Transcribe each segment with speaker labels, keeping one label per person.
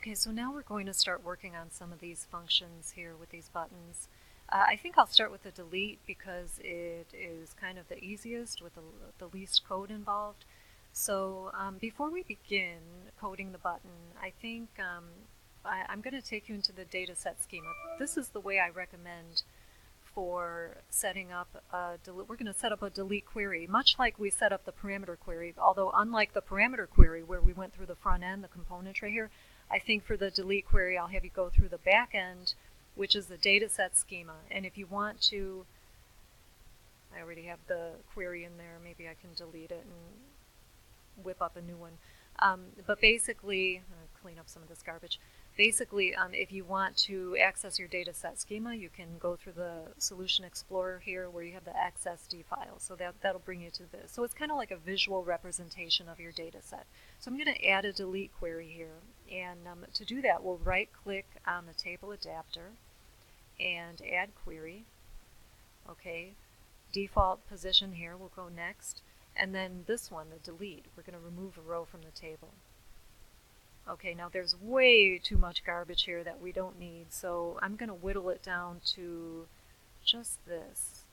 Speaker 1: Okay, so now we're going to start working on some of these functions here with these buttons. I think I'll start with the delete because it is kind of the easiest with the least code involved. So before we begin coding the button, I think I'm going to take you into the data set schema. This is the way I recommend for setting up we're going to set up a delete query, much like we set up the parameter query, although unlike the parameter query where we went through the front end, the componentry here, I think for the delete query I'll have you go through the back end, which is the data set schema. And if you want to, I already have the query in there, maybe I can delete it and whip up a new one. But basically, clean up some of this garbage. Basically, if you want to access your data set schema, you can go through the Solution Explorer here where you have the XSD file. So that'll bring you to this. So it's kind of like a visual representation of your data set. So I'm going to add a delete query here. And to do that, we'll right-click on the table adapter and add query. Okay, default position here, we'll go next. And then this one, the delete, we're going to remove a row from the table. Okay, now there's way too much garbage here that we don't need, so I'm going to whittle it down to just this.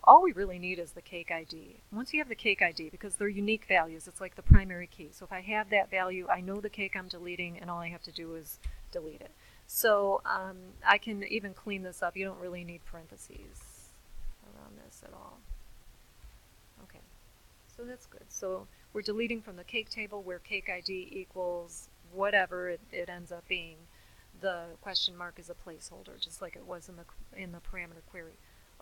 Speaker 1: All we really need is the cake ID. Once you have the cake ID, because they're unique values, it's like the primary key. So if I have that value, I know the cake I'm deleting, and all I have to do is delete it. So I can even clean this up. You don't really need parentheses around this at all. Okay, so that's good. So we're deleting from the cake table where cake ID equals whatever it ends up being. The question mark is a placeholder, just like it was in the parameter query.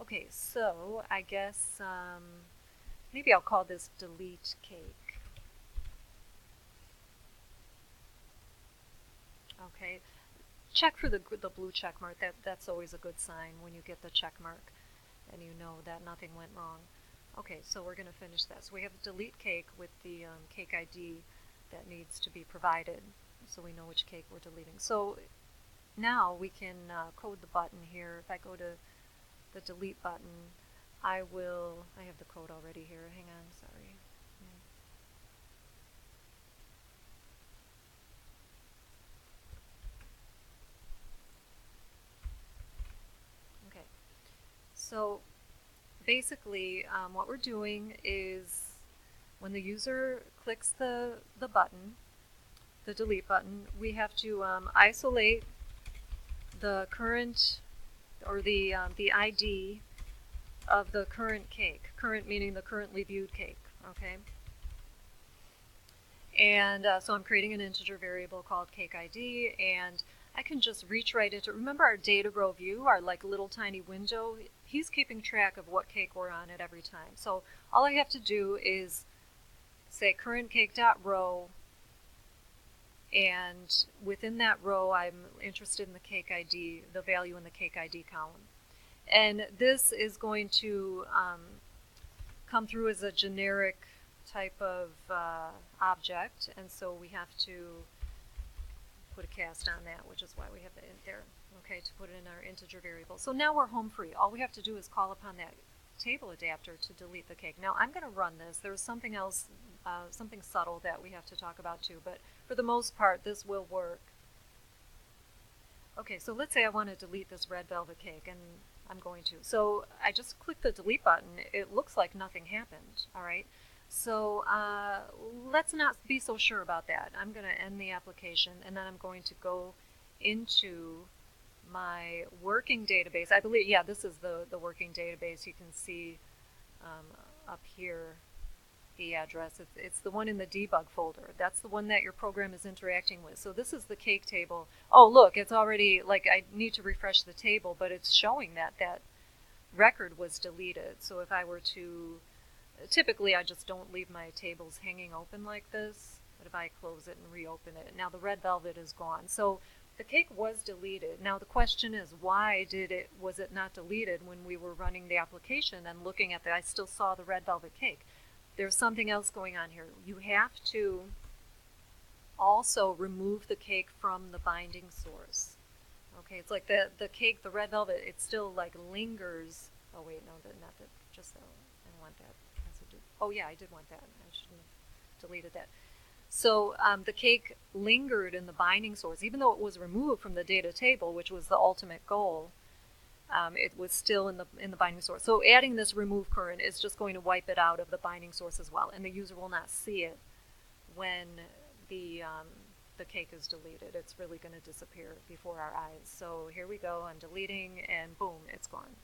Speaker 1: Okay, so I guess maybe I'll call this delete cake. Okay, check for the blue check mark. That's always a good sign when you get the check mark and you know that nothing went wrong. Okay, so we're going to finish that. So we have delete cake with the cake ID that needs to be provided so we know which cake we're deleting. So now we can code the button here. If I go to the delete button, I have the code already here. Hang on, sorry. Okay, so basically what we're doing is when the user clicks the button, the delete button, we have to isolate the current or the ID of the current cake. Current meaning the currently viewed cake, okay? And so I'm creating an integer variable called cake ID, and I can just reach right into, remember our data row view, our like little tiny window? He's keeping track of what cake we're on at every time. So all I have to do is say current cake.row, and within that row I'm interested in the cake ID, the value in the cake ID column. And this is going to come through as a generic type of object, and so we have to put a cast on that, which is why we have it in there, okay, to put it in our integer variable. So now we're home free. All we have to do is call upon that table adapter to delete the cake. Now I'm going to run this. There's something else, something subtle that we have to talk about too, but for the most part this will work. Okay, so let's say I want to delete this red velvet cake, and I'm going to. So I just click the delete button. It looks like nothing happened, all right? So let's not be so sure about that. I'm going to end the application, and then I'm going to go into my working database. I believe, yeah, this is the working database. You can see up here the address. It's the one in the debug folder. That's the one that your program is interacting with. So this is the cake table. Oh, look, it's already, like, I need to refresh the table, but it's showing that that record was deleted. So if I were to, typically I just don't leave my tables hanging open like this, but if I close it and reopen it, now the red velvet is gone. So the cake was deleted. Now the question is, why was it not deleted when we were running the application and looking at I still saw the red velvet cake. There's something else going on here. You have to also remove the cake from the binding source. Okay, it's like the cake, the red velvet, it still like lingers. Oh wait, no, not that, just that. I don't want that. Oh yeah, I did want that. I shouldn't have deleted that. So the cake lingered in the binding source, even though it was removed from the data table, which was the ultimate goal. It was still in the binding source. So adding this remove current is just going to wipe it out of the binding source as well, and the user will not see it when the cake is deleted. It's really going to disappear before our eyes. So here we go. I'm deleting, and boom, it's gone.